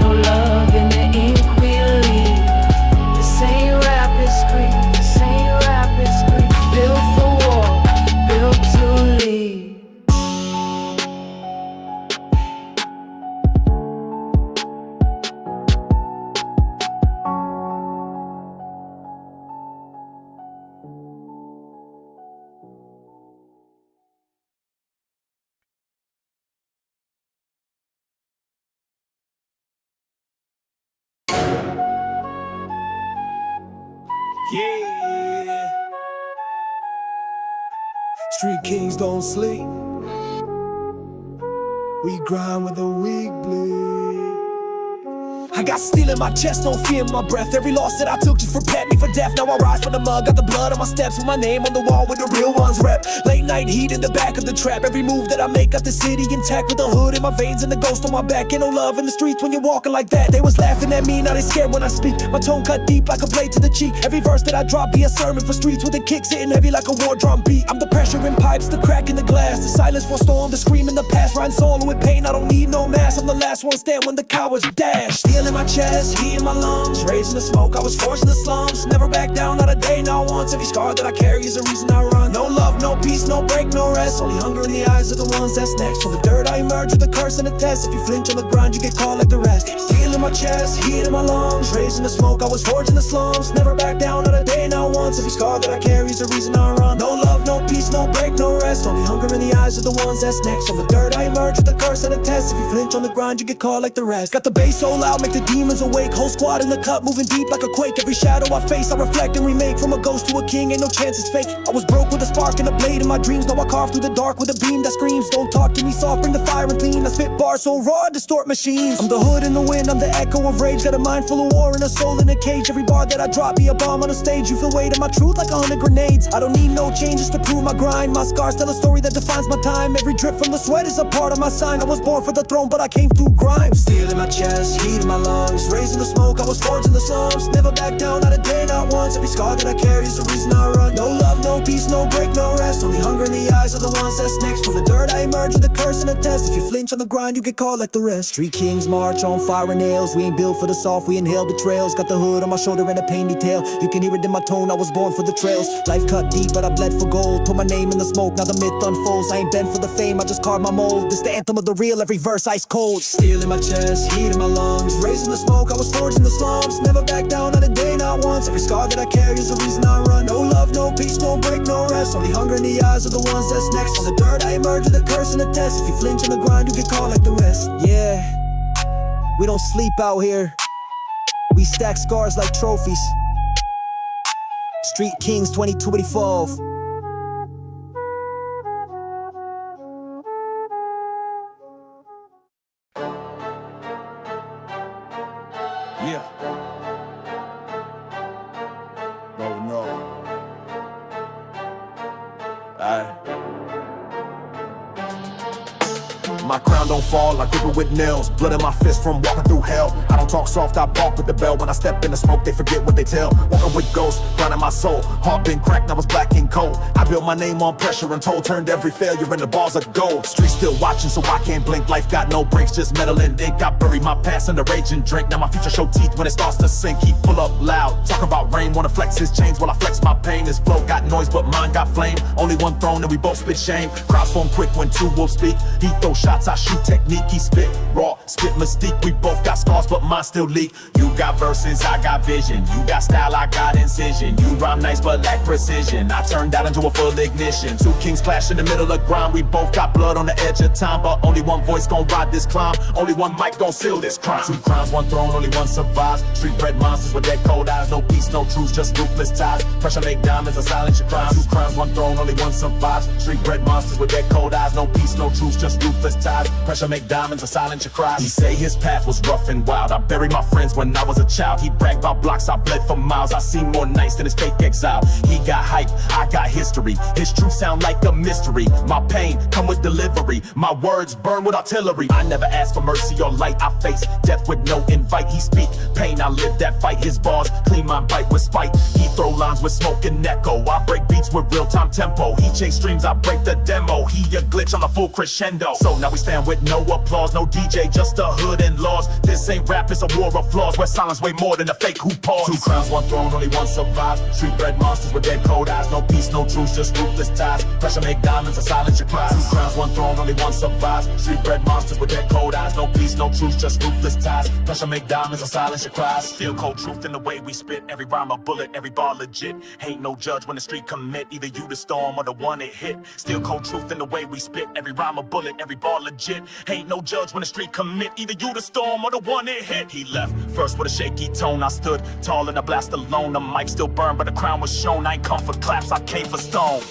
[SPEAKER 5] No love in the ink we leave. This ain't rap, it's creep. This ain't rap, it's creep. Built for war, built to lead.
[SPEAKER 6] Yeah. Street kings don't sleep. We grind with a weak bleed. I got steel in my chest, no fear in my breath. Every loss that I took just prepared me for death. Now I rise from the mud, got the blood on my steps with my name on the wall with the real ones rep. Late night heat in the back of the trap. Every move that I make got the city intact with the hood in my veins and the ghost on my back. Ain't no love in the streets when you're walking like that. They was laughing at me, now they scared when I speak. My tone cut deep like a blade to the cheek. Every verse that I drop be a sermon for streets with the kicks hitting heavy like a war drum beat. I'm the pressure in pipes, the crack in the glass, the silence for storm, the scream in the past. Rhyme solo with pain, I don't need no mask. I'm the last one stand when the cowards dash. Steel in my chest, heat in my lungs, raising the smoke, I was forced in the slums. Never back down, not a day, not once. Every scar that I carry is the reason I run. No love, no peace, no break, no rest. Only hunger in the eyes of the ones that's next. From the dirt I emerge with a curse and a test. If you flinch on the grind, you get caught like the rest. Steel in my chest, heat in my lungs, raising the smoke, I was forged in the slums. Never back down, not a day, not once. Every scar that I carry is the reason I run. No love, no peace, no break, no rest. Only hunger in the eyes of the ones that's next. From the dirt I emerge with a curse and a test. If you flinch on the grind, you get caught like the rest. Got the bass so loud, make the demons awake. Whole squad in the cut, moving deep like a quake. Every shadow I face, I reflect and remake. From a ghost to a king, ain't no chance it's fake. I was broke with a spark and a blade in my dreams. Now I carve through the dark with a beam that screams. Don't talk to me soft, bring the fire and clean. I spit bars so raw, distort machines. I'm the hood in the wind, I'm the echo of rage. Got a mind full of war and a soul in a cage. Every bar that I drop be a bomb on a stage. You feel weight of my truth like 100 grenades. I don't need no changes to prove my grind. My scars tell a story that defines my time. Every drip from the sweat is a part of my sign. I was born for the throne, but I came through grime. Steel in my chest, heat in my lungs, raising the smoke, I was forged in the slums. Never back down, not a day, not once. Every scar that I carry is the reason I run. No love, no peace, no break, no rest. Only hunger in the eyes of the ones that's next. From the dirt I emerge with a curse and a test. If you flinch on the grind, you get caught like the rest. Street kings march on fire and nails. We ain't built for the soft, we inhale betrayals. Got the hood on my shoulder and a pain detail. You can hear it in my tone, I was born for the trails. Life cut deep, but I bled for gold. Put my name in the smoke, now the myth unfolds. I ain't bent for the fame, I just carved my mold. This the anthem of the real, every verse ice cold. Steel in my chest, heat in my lungs, raising the smoke, I was forged in the slums. Never back down, not a day, not once. Every scar that I carry is the reason I run. No love, no peace, no break, no rest. Only hunger in the eyes of the ones that's next. From the dirt I emerge with a curse and a test. If you flinch on the grind, you get caught like the rest. Yeah, we don't sleep out here. We stack scars like trophies. Street Kings 2012. Yeah. Oh no. My crown don't fall, I grip it with nails. Blood in my fist from walking through hell. I don't talk soft, I bark with the bell. When I step in the smoke, they forget what they tell. Walking with ghosts, grinding my soul. Heart been cracked, now it's black and cold. I built my name on pressure and told. Turned every failure into bars of gold. Streets still watching, so I can't blink. Life got no breaks, just metal and ink. I buried my past in the rage and drink. Now my future show teeth when it starts to sink. He pull up loud, talk about rain. Wanna flex his chains while I flex my pain. His flow got noise, but mine got flame. Only one throne and we both spit shame. Crowds form quick when two wolves speak. He throw shots, I shoot
[SPEAKER 2] technique, he spit raw, spit mystique. We both got scars, but mine still leak. You got verses, I got vision. You got style, I got incision. You rhyme nice, but lack precision. I turned that into a full ignition. Two kings clash in the middle of grind. We both got blood on the edge of time, but only one voice gon' ride this climb. Only one mic gon' seal this crime. Two crowns, one throne, only one survives. Street bred monsters with their cold eyes. No peace, no truce, just ruthless ties. Pressure make diamonds, I silence your crimes. Two crowns, one throne, only one survives. Street bred monsters with their cold eyes. No peace, no truce, just ruthless ties. Pressure make diamonds, I silence your cries. He say his path was rough and wild. I buried my friends when I was a child. He bragged about blocks, I bled for miles. I seen more nights than his fake exile. He got hype, I got history. His truth sound like a mystery. My pain come with delivery. My words burn with artillery. I never ask for mercy or light. I face death with no invite. He speak pain, I live that fight. His bars clean my bite with spite. He throw lines with smoke and echo. I break beats with real-time tempo. He chase streams, I break the demo. He a glitch on a full crescendo. So now we stand with no applause. No DJ, just a hood and laws. This ain't rap, it's a war of flaws. Where silence way more than a fake who pause. Two crowns, one throne, only one survive. Street bred monsters with their cold eyes. No peace, no truce, just ruthless ties. Pressure make diamonds, I silence your cries. Two crowns, one throne, only one survives. Street bred monsters with their cold eyes. No peace, no truce, just ruthless ties. Pressure make diamonds, I silence your cries. Still cold truth in the way we spit. Every rhyme a bullet, every bar legit. Ain't no judge when the street commit. Either you the storm or the one it hit. Still cold truth in the way we spit. Every rhyme a bullet, every bar legit. Ain't no judge when the street commit. Either you the storm or the one it hit. He left first with a shaky tone. I stood tall in a blast alone. The mic still burned, but the crown was shown. I ain't come for claps, I came for stone.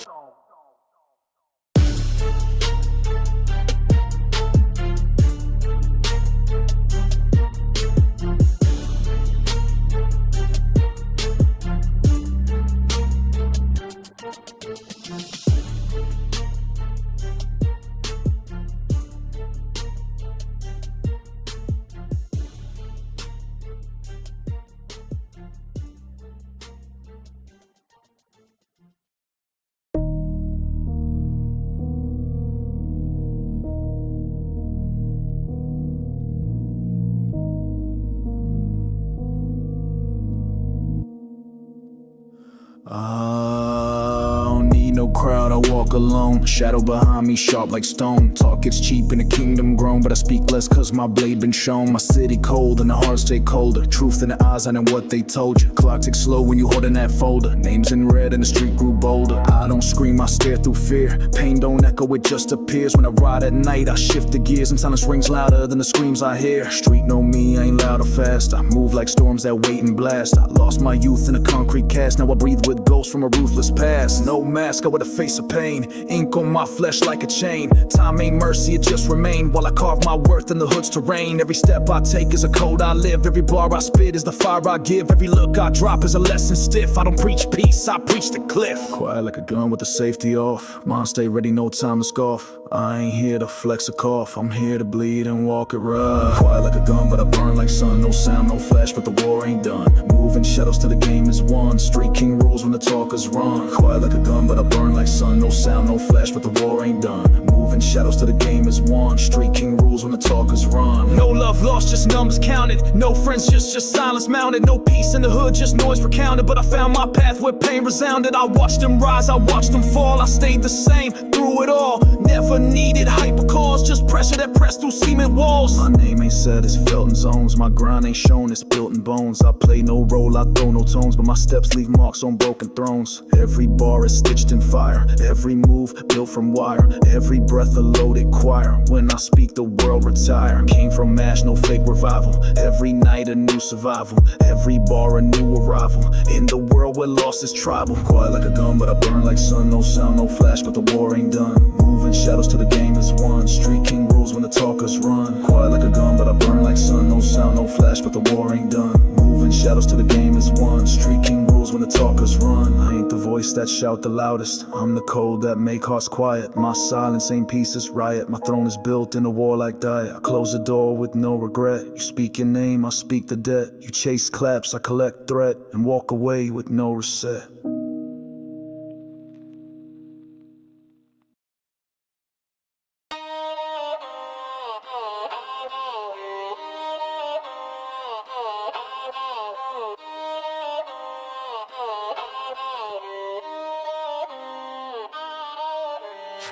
[SPEAKER 3] I don't need no crowd, I walk alone. Shadow behind me, sharp like stone. Talk gets cheap in the kingdom grown, but I speak less cause my blade been shown. My city cold and the heart stay colder. Truth in the eyes, I know what they told you. Clock ticks slow when you holding that folder. Names in red and the street grew bolder. I don't scream, I stare through fear. Pain don't echo, it just appears. When I ride at night, I shift the gears and silence rings louder than the screams I hear. Street know me, I ain't loud or fast. I move like storms that wait and blast. I lost my youth in a concrete cast. Now I breathe with ghosts from a ruthless past. No mask, I with a face of pain. Ink on my flesh like a chain. Time ain't mercy, it just remain. While I carve my worth in the hood's terrain. Every step I take is a code I live. Every bar I spit is the fire I give. Every look I drop is a lesson stiff. I don't preach peace, I preach the cliff. Quiet like a gun with the safety off. Mind stay ready, no time to scoff. I ain't here to flex a cough. I'm here to bleed and walk it rough. Quiet like a gun, but I burn like sun. No sound, no flash, but the war ain't done. Moving shadows till the game is won. Street king rules when the talkers run. Quiet like a gun, but I burn like sun. No sound, no flash, but the war ain't done. Moving shadows till the game is won. Street king rules when the talkers run. No love lost, just numbers counted. No friends, just silence mounted. No peace in the hood, just noise recounted. But I found my path where pain resounded. I watched them rise, I watched them fall. I stayed the same through it all. Never needed hypercause, just pressure that pressed through cement walls. My name ain't said, it's felt in zones. My grind ain't shown, it's built in bones. I play no role, I throw no tones, but my steps leave marks on broken thrones. Every bar is stitched in fire, every move built from wire, every breath a loaded choir. When I speak, the world retire. Came from ash, no fake revival. Every night a new survival, every bar a new arrival. In the world where loss is tribal. Quiet like a gun, but I burn like sun. No sound, no flash, but the war ain't done. Moving shadows till the game is won. Street king rules when the talkers run. Quiet like a gun, but I burn like sun. No sound, no flash, but the war ain't done. Moving shadows till the game is won. Street king rules when the talkers run. I ain't the voice that shout the loudest. I'm the cold that make hearts quiet. My silence ain't peace, it's riot. My throne is built in a warlike diet. I close the door with no regret. You speak your name, I speak the debt. You chase claps, I collect threat. And walk away with no reset.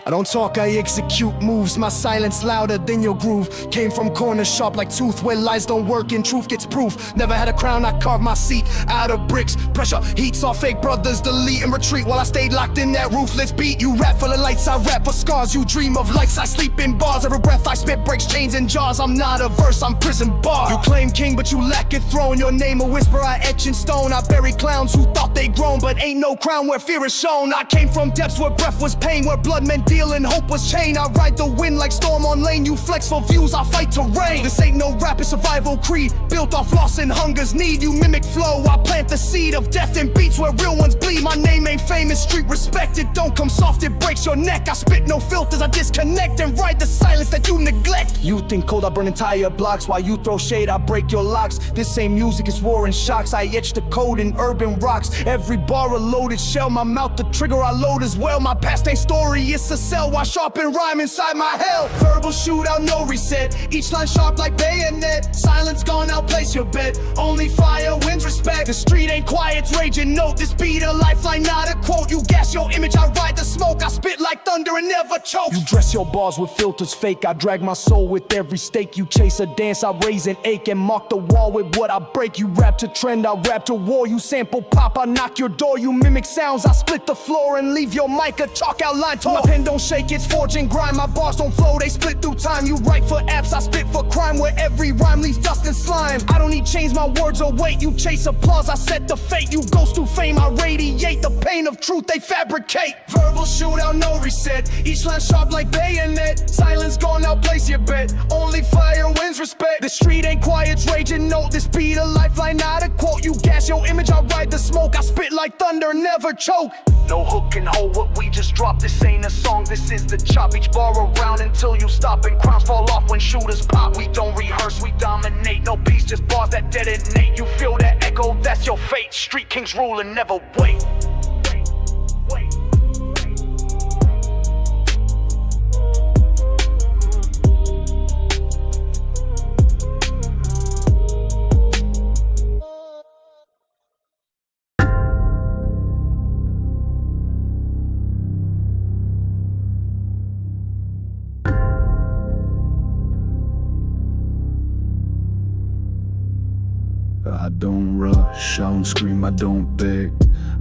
[SPEAKER 3] I don't talk, I execute moves. My silence louder than your groove. Came from corner sharp like tooth, where lies don't work and truth gets proof. Never had a crown, I carved my seat out of bricks. Pressure heats off fake brothers, delete and retreat while I stayed locked in that ruthless beat. You rap for the lights, I rap for scars. You dream of lights, I sleep in bars. Every breath I spit breaks chains and jars. I'm not a verse, I'm prison bar. You claim king, but you lack a throne. Your name a whisper, I etch in stone. I bury clowns who thought they grown, but ain't no crown where fear is shown. I came from depths where breath was pain, where blood meant deal and hope was chain. I ride the wind like storm on lane. You flex for views, I fight to reign. This ain't no rap, it's survival creed, built off loss and hunger's need. You mimic flow, I plant the seed of death in beats where real ones bleed. My name ain't famous, street respected. Don't come soft, it breaks your neck. I spit no filters, I disconnect and ride the silence that you neglect. You think cold, I burn entire blocks. While you throw shade, I break your locks. This same music is war and shocks. I etch the code in urban rocks. Every bar a loaded shell, my mouth the trigger I load as well. My past ain't story, it's a cell. Why sharpen rhyme inside my hell? Verbal shootout, no reset. Each line sharp like bayonet. Silence gone, outplace your bet. Only fire wins respect. The street ain't quiet, it's raging. Note this beat a lifeline, not a quote. You gas your image, I ride the smoke. I spit like thunder and never choke. You dress your bars with filters fake. I drag my soul with every stake. You chase a dance, I raise an ache and mark the wall with what I break. You rap to trend, I rap to war. You sample pop, I knock your door. You mimic sounds, I split the floor and leave your mic a chalk outline. My pen don't shake, it's forging grind. My bars don't flow, they split through time. You write for apps, I spit for crime, where every rhyme leaves dust and slime. I don't need chains, my words are weight. You chase applause, I set the fate. You ghost through fame, I radiate the pain of truth they fabricate. Verbal shootout, no reset. Each line sharp like bayonet. Silence gone, outplace your bet. Only fire wins respect. The street ain't quiet, it's raging. Note this beat a lifeline, not a quote. You gas your image, I ride the smoke. I spit like thunder, never choke. No hook can hold what we just dropped. This ain't a song, this is the chop. Each bar around until you stop and crowns fall off when shooters pop. We don't rehearse, we dominate. No peace, just bars that detonate. You feel that echo, that's your fate. Street kings rule and never wait.
[SPEAKER 11] I don't rush, I don't scream, I don't beg,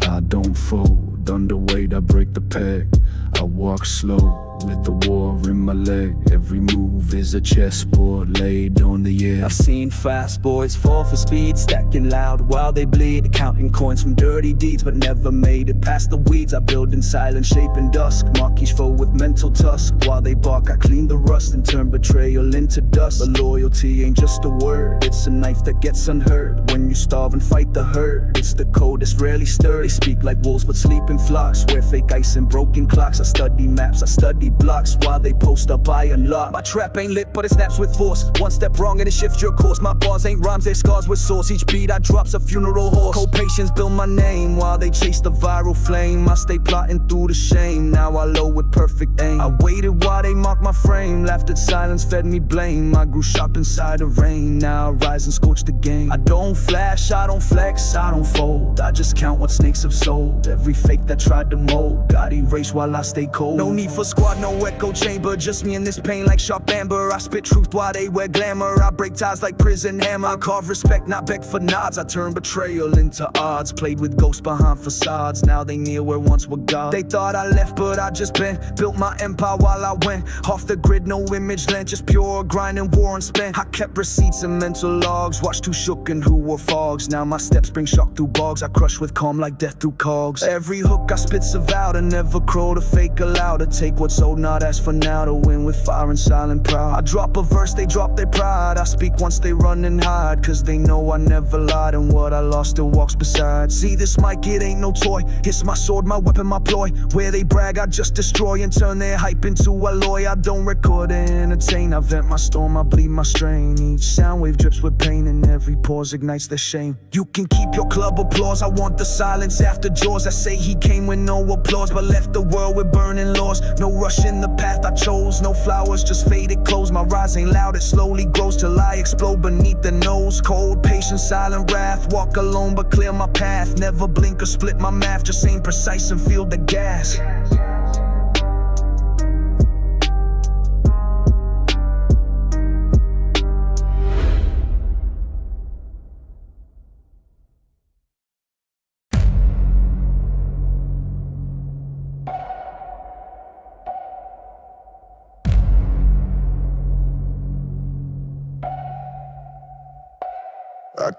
[SPEAKER 11] I don't fold, underweight, I break the peg. I walk slow with the war in my leg. Every move is a chessboard laid on the air.
[SPEAKER 9] I've seen fast boys fall for speed, stacking loud while they bleed, counting coins from dirty deeds, but never made it past the weeds. I build in silence, shape in dusk, mark each foe with mental tusk. While they bark, I clean the rust and turn betrayal into dust. But loyalty ain't just a word, it's a knife that gets unheard. When you starve and fight the herd, it's the code that's rarely stirred. They speak like wolves but sleep in flocks, wear fake ice and broken clocks. I study maps, I study blocks, while they post up I unlock. My trap ain't lit but it snaps with force. One step wrong and it shifts your course. My bars ain't rhymes, they're scars with source. Each beat I drop's a funeral horse. Cold patience build my name while they chase the viral flame. I stay plotting through the shame, now I load with perfect aim. I waited while they mocked my frame, laughed at silence, fed me blame. I grew sharp inside the rain, now I rise and scorch the game. I don't flash, I don't flex, I don't fold. I just count what snakes have sold. Every fake that tried to mold got erased while I stay cold. No need for squad, no echo chamber, just me in this pain like sharp amber. I spit truth while they wear glamour, I break ties like prison hammer. I carve respect, not beg for nods. I turn betrayal into odds, played with ghosts behind facades. Now they near where once were God. They thought I left but I just been, built my empire while I went off the grid, no image lent, just pure grind and war and spent. I kept receipts and mental logs, watched who shook and who were fogs. Now my steps bring shock through bogs, I crush with calm like death through cogs. Every hook I spit's a vow to never crow, to fake aloud, to take what's old, not ask for now, to win with fire and silent proud. I drop a verse, they drop their pride. I speak once, they run and hide, cause they know I never lied, and what I lost still walks beside. See this mic, it ain't no toy, it's my sword, my weapon, my ploy. Where they brag, I just destroy and turn their hype into alloy. I don't record to entertain, I vent my storm, I bleed my strain. Each sound wave drips with pain, and every pause ignites their shame. You can keep your club applause, I want the silence after Jaws. I say he came with no applause, but left the world with burning laws. No rush in the path I chose, no flowers, just faded clothes. My rise ain't loud, it slowly grows till I explode beneath the nose. Cold, patient, silent wrath, walk alone but clear my path. Never blink or split my math, just aim precise and feel the gas.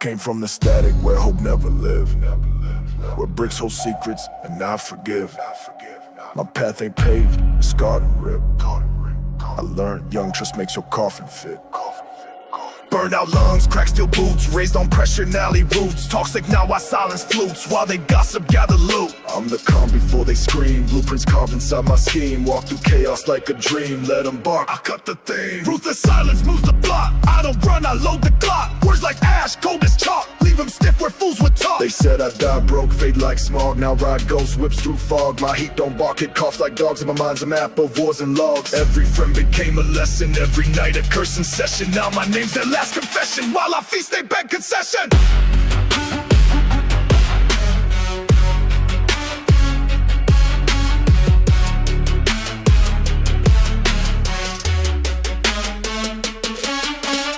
[SPEAKER 6] Came from the static where hope never lived, where bricks hold secrets and I forgive. My path ain't paved, it's scarred and ripped. I learned young trust makes your coffin fit. Burned out lungs, cracked steel boots, raised on pressure, alley roots. Toxic, now I silence flutes while they gossip, gather loot. I'm the calm before they scream, blueprints carved inside my scheme. Walk through chaos like a dream, let them bark, I cut the theme. Ruthless silence moves the block, I don't run, I load the Glock. Words like ash, cold as chalk, leave them stiff where fools would talk. They said I died broke, fade like smog, now ride ghost whips through fog. My heat don't bark, it coughs like dogs, and my mind's a map of wars and logs. Every friend became a lesson, every night a curse in session. Now my name's their last confession, while I feast they beg concession.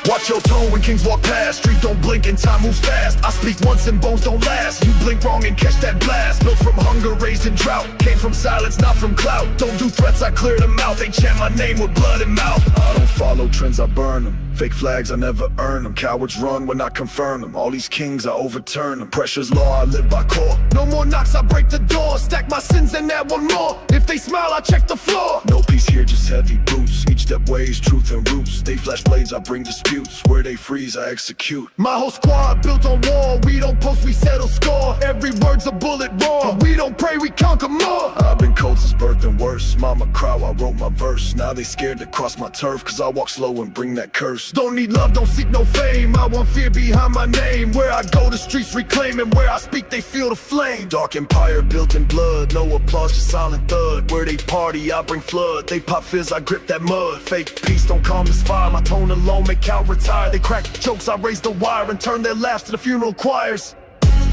[SPEAKER 6] Watch your tone when kings walk past. Street don't blink and time moves fast. I speak once and bones don't last. You blink wrong and catch that blast. Built from hunger, raised in drought. Came from silence, not from clout. Don't do threats, I clear them out. They chant my name with blood and mouth. I don't follow trends, I burn them. Fake flags, I never earn them. Cowards run when I confirm them. All these kings, I overturn them. Pressure's law, I live by core. No more knocks, I break the door. Stack my sins and add one more. If they smile, I check the floor. No peace here, just heavy boots. Each step weighs truth and roots. They flash blades, I bring disputes. Where they freeze, I execute. My whole squad built on war. We don't post, we settle score. Every word's a bullet raw. We don't pray, we conquer more. I've been cold since birth and worse. Mama cry, I wrote my verse. Now they scared to cross my turf, cause I walk slow and bring that curse. Don't need love, don't seek no fame. I want fear behind my name. Where I go, the streets reclaim, and where I speak, they feel the flame. Dark empire built in blood, no applause, just silent thud. Where they party, I bring flood. They pop fizz, I grip that mud. Fake peace don't calm this fire. My tone alone make count retire. They crack jokes, I raise the wire and turn their laughs to the funeral choirs.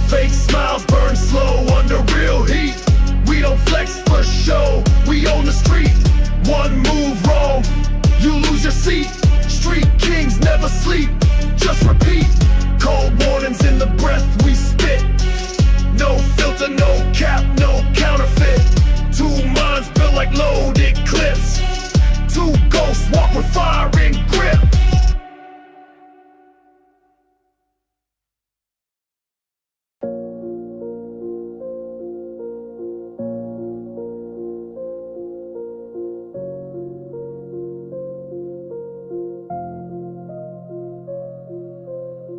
[SPEAKER 6] Fake smiles burn slow under real heat. We don't flex for show, we own the street. One move wrong, you lose your seat. Street kings never sleep, just repeat. Cold warnings in the breath we spit. No filter, no cap, no counterfeit. Two minds built like loaded clips. Two ghosts walk with fire and grip.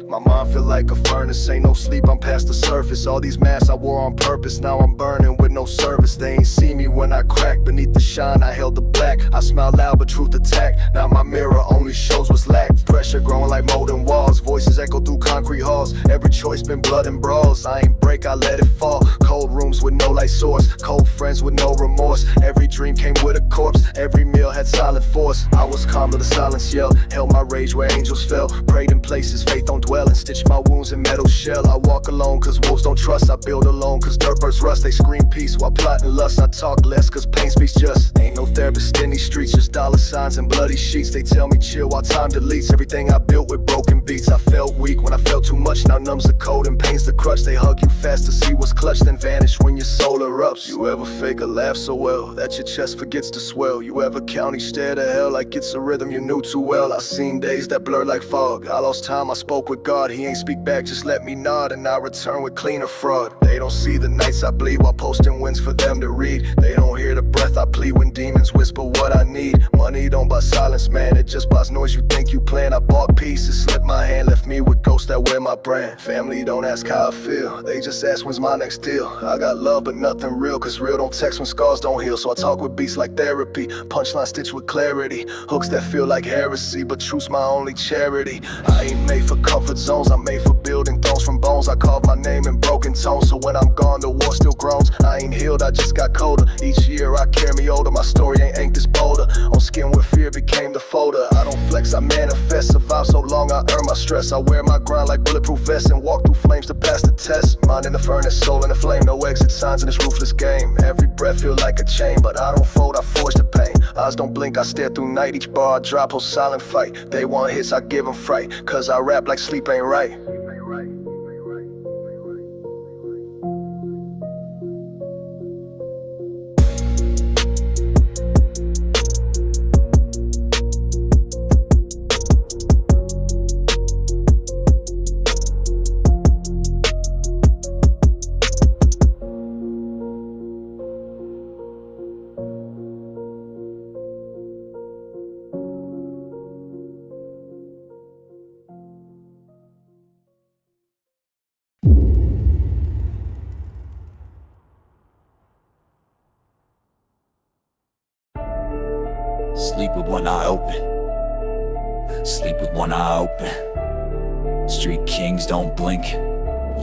[SPEAKER 6] My mind feel like a furnace, ain't no sleep, I'm past the surface. All these masks I wore on purpose, now I'm burning with no service. They ain't see me when I crack, beneath the shine I held the black. I smile loud but truth attack, now my mirror only shows what's lacked. Pressure growing like molten walls, voices echo through concrete halls. Every choice been blood and brawls, I ain't break, I let it fall. Cold rooms with no light source, cold friends with no remorse. Every dream came with a corpse, every meal had silent force. I was calm to the silence yell, held my rage where angels fell. Prayed in places faith don't dwell, and stitched my wounds in metal shell. I walk alone cause wolves don't trust, I build alone cause dirt birds rust. They scream peace while plotting lust, I talk less cause pain speaks just. Ain't no therapist in these streets, just dollar signs and bloody sheets. They tell me chill while time deletes everything I built with broken beats. I felt weak when I felt too much, now numbs the cold and pain's the crutch. They hug you fast to see what's clutch, then vanish when your soul erupts. You ever fake a laugh so well that your chest forgets to swell? You ever count each stair to hell like it's a rhythm you knew too well? I seen days that blur like fog, I lost time, I spoke with God. He ain't speak back, just let me nod, and I return with cleaner fraud. They don't see the nights I bleed while posting wins for them to read. They don't hear the breath I plead when demons whisper what I need. Money don't buy silence, man, it just buys noise you think you plan. I bought pieces, slipped my hand, left me with ghosts that wear my brand. Family don't ask how I feel, they just ask when's my next deal. I got love but nothing real, cause real don't text when scars don't heal. So I talk with beats like therapy, punchline stitched with clarity. Hooks that feel like heresy, but truth's my only charity. I ain't made for comfort zones, I'm made for building thrones from bones. I carve my name in broken tones, so when I'm gone the war still groans. I ain't healed, I just got colder. Each year I carry me older, my story ain't inked this bolder. On skin where fear became the folder. I don't flex, I manifest. Survive so long I earn my stress. I wear my grind like bulletproof vest and walk through flames to pass the test. Mind in the furnace, soul in the flame, no exit signs in this ruthless game. Every breath feel like a chain, but I don't fold, I forge the pain. Eyes don't blink, I stare through night. Each bar I drop, whole silent fight. They want hits, I give them fright, cause I rap like sleep ain't right.
[SPEAKER 2] Sleep with one eye open. Sleep with one eye open. Street kings don't blink.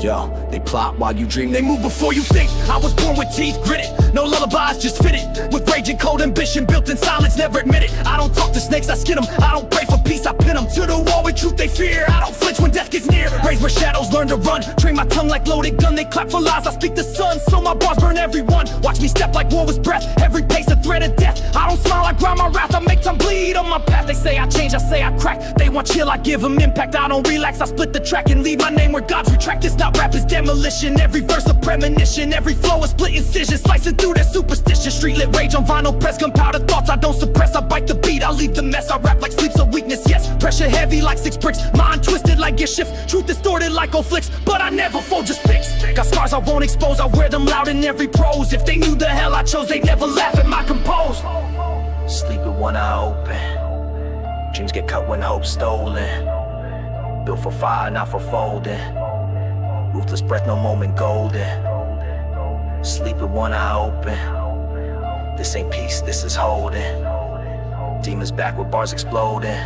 [SPEAKER 2] Yo, they plot while you dream, they move before you think. I was born with teeth gritted, no lullabies, just fit it. With rage and cold ambition, built in silence, never admit it. I don't talk to snakes, I skin them. I don't pray for peace, I pin them to the wall with truth they fear. I don't flinch when death gets near. Raise where shadows learn to run. Train my tongue like loaded gun, they clap for lies. I speak the sun, so my bars burn everyone. Watch me step like war was breath, every pace a threat of death. I don't smile, I grind my wrath, I make time bleed on my path. They say I change, I say I crack. They want chill, I give them impact. I don't relax, I split the track and leave my name where gods retract. This not rap, is demolition. Every verse a premonition, every flow a split incision, slicing through their superstition. Street lit rage on vinyl press, gunpowder thoughts I don't suppress. I bite the beat, I leave the mess. I rap like sleep's a weakness, yes. Pressure heavy like 6 bricks, mind twisted like gear shift. Truth distorted like old flicks, but I never fold, just fix. Got scars I won't expose, I wear them loud in every prose. If they knew the hell I chose, they'd never laugh at my compose. Sleep with one eye open. Dreams get cut when hope's stolen. Built for fire, not for folding. Ruthless breath, no moment golden. Sleep with one eye open. This ain't peace, this is holding. Demons back with bars exploding.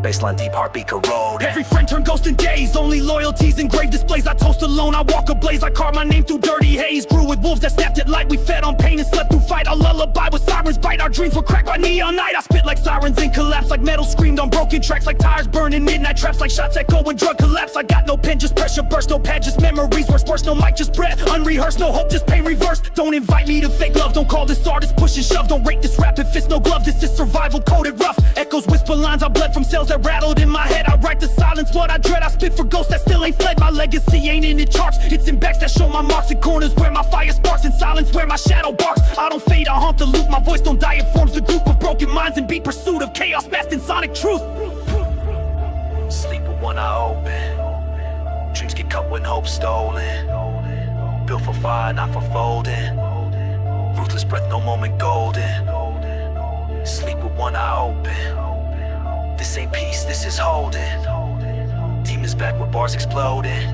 [SPEAKER 2] Baseline deep, heartbeat corroded. Every friend turned ghost in days. Only loyalties in grave displays. I toast alone, I walk ablaze. I carve my name through dirty haze. Grew with wolves that snapped at light. We fed on pain and slept through fight. Our lullaby with sirens bite. Our dreams were cracked by neon night. I spit like sirens and collapse. Like metal screamed on broken tracks. Like tires burning midnight traps. Like shots echo when drug collapse. I got no pen, just pressure burst. No pad, just memories worse. No mic, just breath unrehearsed. No hope, just pain reversed. Don't invite me to fake love. Don't call this artist push and shove. Don't rate this rap if it's no glove. This is survival coded rough. Echoes whisper lines I bled from cells that rattled in my head. I write the silence, what I dread. I spit for ghosts that still ain't fled. My legacy ain't in the charts, it's in backs that show my marks. In corners where my fire sparks, in silence where my shadow barks. I don't fade, I haunt the loop. My voice don't die, it forms the group of broken minds in beat pursuit of chaos masked in sonic truth. Sleep with one eye open. Dreams get cut when hope's stolen. Built for fire, not for folding. Ruthless breath, no moment golden. Sleep with one eye open. This ain't peace, this is holding. Demons back with bars exploding.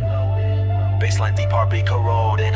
[SPEAKER 2] Baseline deep, heartbeat corroding.